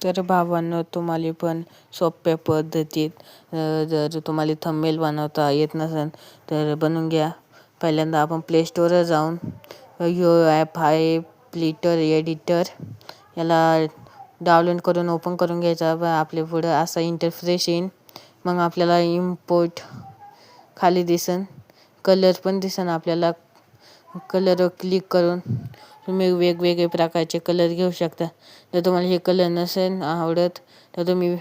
तर भावांनो, तुम्हाला पण सोप्या पद्धतीत जर तुम्हाला थंबनेल बनवता येत नसेल तर बनवून घ्या. पहिल्यांदा आपण प्ले स्टोअरवर जाऊन यो ॲप आहे फ्लिटर एडिटर, याला डाउनलोड करून ओपन करून घ्यायचा. आपल्या पुढं असा इंटरफेस येईल. मग आपल्याला इम्पोर्ट खाली दिसन, कलर पण दिसन. आपल्याला कलरवर क्लिक करून तुम्ही वेगवेगळे प्रकारचे कलर घेऊ शकता. जर तुम्हाला हे कलर नसेल आवडत तर तुम्ही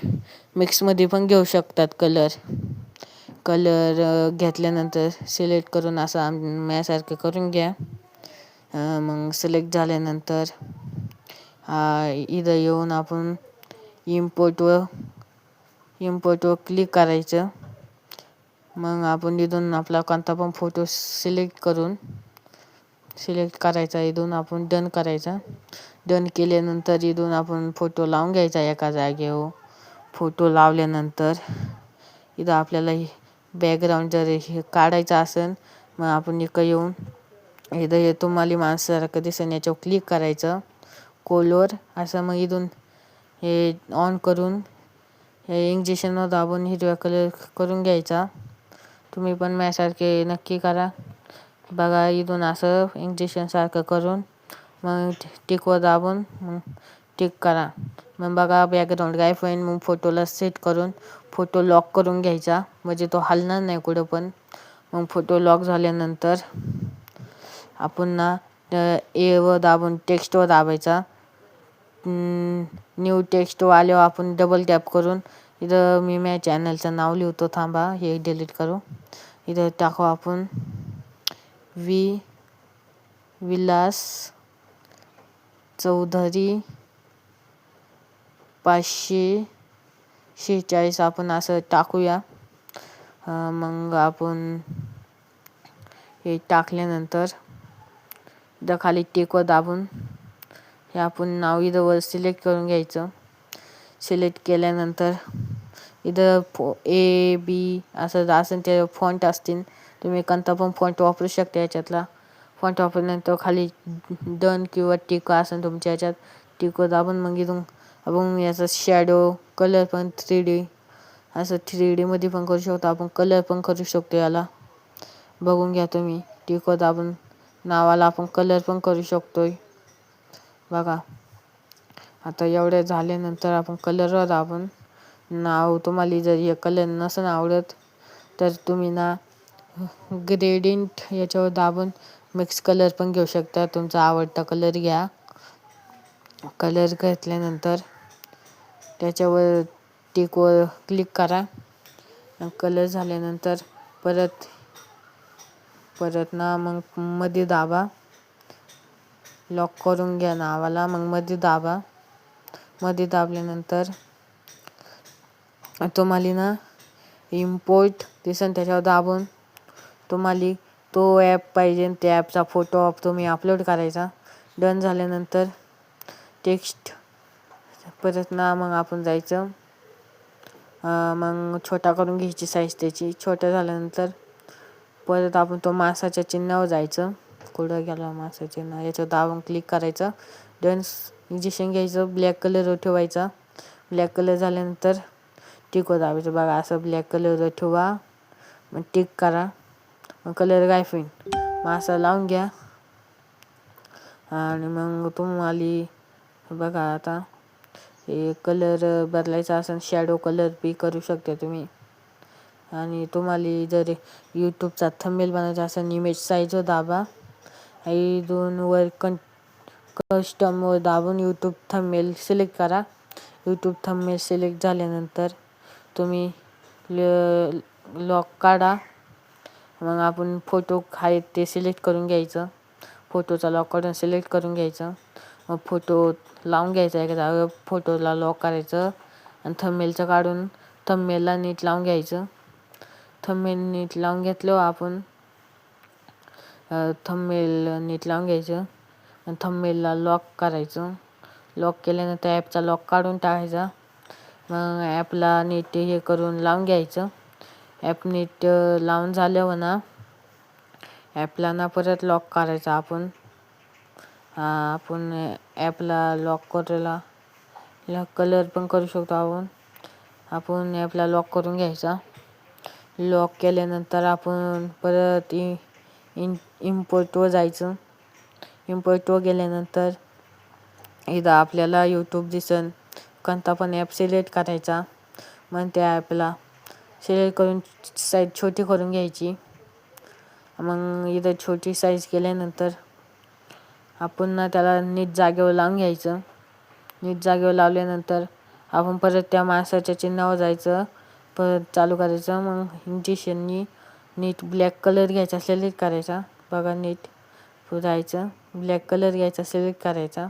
मिक्समध्ये पण घेऊ शकतात. कलर घेतल्यानंतर सिलेक्ट करून असं माझ्यासारखं करून घ्या. मग सिलेक्ट झाल्यानंतर इथं येऊन आपण इम्पोर्टवर क्लिक करायचं. मग आपण इथून आपला कोणता पण फोटो सिलेक्ट करायचा. इथून आपण डन करायचा. डन केल्यानंतर इथून आपण फोटो लावून घ्यायचा एका जागेवर. फोटो लावल्यानंतर इथं आपल्याला बॅकग्राऊंड जर हे काढायचं असेल मग आपण इकडं येऊन इथं हे तुम्हाला माणसासारखं दिसेल याच्यावर क्लिक करायचं कोलवर असं. मग इथून हे ऑन करून हे इंजेक्शनवर दाबून हिरव्या कलर करून घ्यायचा. तुम्ही पण माझ्यासारखे नक्की करा. बघा, इथून असं इंजेक्शनसारखं करून मग टिकवर दाबून मग टिक करा. मग बघा बॅकग्राऊंड गायब होईल. मग फोटोला सेट करून फोटो लॉक करून घ्यायचा, म्हणजे तो हलणार नाही कुठं पण. मग फोटो लॉक झाल्यानंतर आपण ना एवर दाबून टेक्स्टवर दाबायचा. न्यू टेक्स्ट आल्यावर आपण डबल टॅप करून इथं मी माझ्या चॅनलचं नाव लिहितो. थांबा, हे डिलीट करू. इथं टाकू आपण विलास चौधरी 546 आपण असं टाकूया. मग आपण हे टाकल्यानंतर इथं खाली टिकवर दाबून हे आपण नाव इथं वर सिलेक्ट करून घ्यायचं. सिलेक्ट केल्यानंतर इथं A B असं ते फॉन्ट असतील. तुम्ही कोणता पण फॉन्ट वापरू शकता. याच्यातला फॉन्ट वापरल्यानंतर खाली डन किंवा टिक असेल तुमच्या याच्यात, टिकवर दाबून मग इथून आपण याचा शॅडो कलर पण 3D असं 3D मध्ये पण करू शकतो. आपण कलर पण करू शकतो याला. बघून घ्या तुम्ही. टिकवर दाबून नावाला आपण कलर पण करू शकतोय. बघा, आता एवढे झाल्यानंतर आपण कलरवर दाबून नाव, तुम्हाला जर हे कलर नसेल आवडत तर तुम्ही ना ग्रेडियंट याच्यावर दाबून मिक्स कलर पण घेऊ शकता. तुमचा आवडता कलर घ्या. कलर घेतल्यानंतर त्याच्यावर टिकवर क्लिक करा. कलर झाल्यानंतर परत ना मग मध्ये दाबा. लॉक करून घ्या नावाला. मग मध्ये दाबा. मध्ये दाबल्यानंतर तुम्हाला ना इम्पोर्ट दिसेल, त्याच्यावर दाबून तुम्हाला तो ॲप पाहिजे त्या ॲपचा फोटो तुम्ही अपलोड करायचा. डन झाल्यानंतर टेक्स्ट परत ना मग आपण जायचं. मग छोटा करून घ्यायची साईज त्याची. छोटा झाल्यानंतर परत आपण तो मासाच्या चिन्हावर जायचं. कुठं गेला मासाचं चिन्ह, याच्यावर दाबून क्लिक करायचं. डन इंजेक्शन घ्यायचं, ब्लॅक कलरवर ठेवायचा. ब्लॅक कलर झाल्यानंतर टिकवर दाबायचं. बघा, असं ब्लॅक कलरवर ठेवा. मग टिक करा. मग कलर गायब होईल. मग असं लावून घ्या. आणि मग तुम्हाला बघा आता हे कलर बदलायचा असेल, शॅडो कलर बी करू शकता तुम्ही. आणि तुम्हाला जर यूट्यूबचा थंबनेल बनवायचा असेल, इमेज साईजवर दाबा. इथून वर कस्टमवर दाबून यूट्यूब थंबनेल सिलेक्ट करा. यूट्यूब थंबनेल सिलेक्ट झाल्यानंतर तुम्ही लॉक काढा. मग आपण फोटो आहेत ते सिलेक्ट करून घ्यायचं. फोटोचा लॉक काढून सिलेक्ट करून घ्यायचं. मग फोटो लावून घ्यायचा एका जागेवर. फोटोला लॉक करायचं आणि थंबनेलचं काढून थंबनेलला नीट लावून घ्यायचं. थंबनेल नीट लावून घेतलं आपण. थंबनेल नीट लावून घ्यायचं आणि थंबनेलला लॉक करायचं. लॉक केल्यानंतर ॲपचा लॉक काढून टाकायचा. मग ॲपला नीट हे करून लावून घ्यायचं. ॲप नीट लावून झाल्यावर ना ॲपला ना परत लॉक करायचा आपण. आपण ॲपला लॉक करायला याला कलर पण करू शकतो आपण ॲपला लॉक करून घ्यायचा. लॉक केल्यानंतर आपण परत इम्पोर्टवर जायचं. इम्पोर्टवर गेल्यानंतर इथं आपल्याला यूट्यूब दिसेल. कोणता पण ॲप सिलेक्ट करायचा. मग त्या ॲपला सिलेक्ट करून साईज छोटी करून घ्यायची. मग इथं छोटी साईज केल्यानंतर आपण त्याला नीट जागेवर लावून घ्यायचं. नीट जागेवर लावल्यानंतर आपण परत त्या माणसाच्या चिन्हावर जायचं. परत चालू करायचं. मग इंजेक्शननी नीट ब्लॅक कलर घ्यायचा, सिलेक्ट करायचा. बघा नीट जायचं, ब्लॅक कलर घ्यायचा, सिलेक्ट करायचा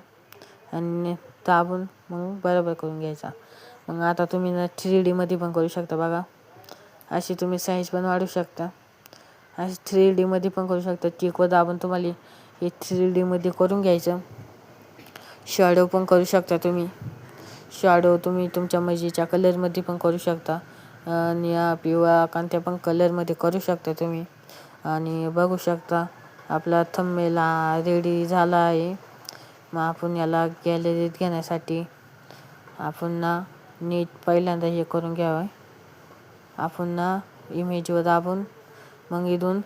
आणि दाबून मग बरोबर करून घ्यायचा. मग आता तुम्ही 3D पण करू शकता. बघा अशी तुम्ही साईज पण वाढवू शकता. अशी 3D पण करू शकता. टिकवर दाबून तुम्हाला हे 3D करून घ्यायचं. शॅडो पण करू शकता तुम्ही. शॅडो तुम्ही तुमच्या मर्जीच्या कलरमध्ये पण करू शकता. निळा, पिवळा, कोणत्या पण कलरमध्ये करू शकता तुम्ही. आणि बघू शकता आपला थंबनेल रेडी झाला आहे. मग आपण याला गॅलरीत घेण्यासाठी आपण नीट पहिल्यांदा हे करून घ्यावं. आपण इमेजवर दाबून मग इथून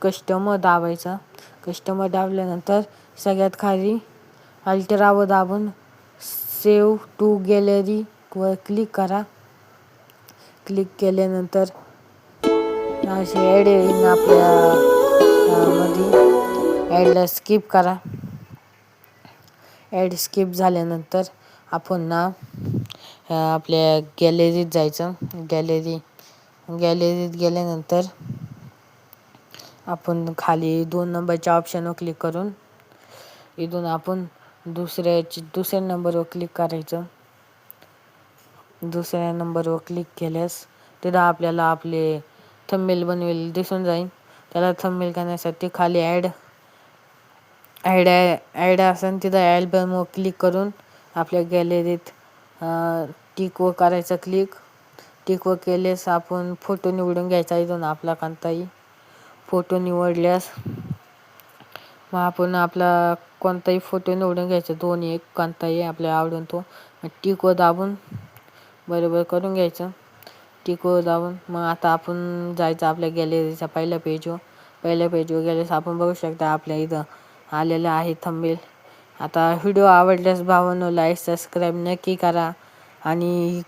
कस्टमर दाबायचा. कस्टमर दाबल्यानंतर सगळ्यात खाली अल्ट्रावर दाबून सेव्ह टू गॅलरीवर क्लिक करा. क्लिक केल्यानंतर अशी ॲड येईन आपल्या मध्ये. ॲडला स्किप करा. ॲड स्किप झाल्यानंतर आपण आपल्या गॅलरीत जायचं. गॅलरीत गेल्यानंतर आपण खाली 2 नंबरच्या ऑप्शनवर क्लिक करून इथून आपण दुसऱ्या नंबरवर क्लिक करायचं. दुसऱ्या नंबरवर क्लिक केल्यास तिथं आपल्याला आपले थंबनेल बनवेल दिसून जाईल. त्याला थंबनेल करण्यासाठी खाली ॲड असेल तिथं ॲल्बमवर क्लिक करून आपल्या गॅलरीत टिकवर करायचं क्लिक. टिकवर केल्यास आपण फोटो निवडून घ्यायचा. इथून आपला कोणताही फोटो निवडल्यास मग आपण आपला कोणताही फोटो निवडून घ्यायचा. 2 एक कोणताही आपल्याला आवडून तो टिकवर दाबून बरोबर करून घ्यायचं. टिकवर दाबून मग आता आपण जायचं आपल्या गॅलरीच्या पहिल्या पेजवर गेल्यास आपण बघू शकता आपल्या इथं आलेलं आहे थंबनेल. आता व्हिडिओ आवडल्यास भावांनो लाईक सबस्क्राईब नक्की करा आणि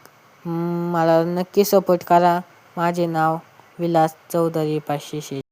मला नक्की सपोर्ट करा. माझे नाव विलास चौधरी 506.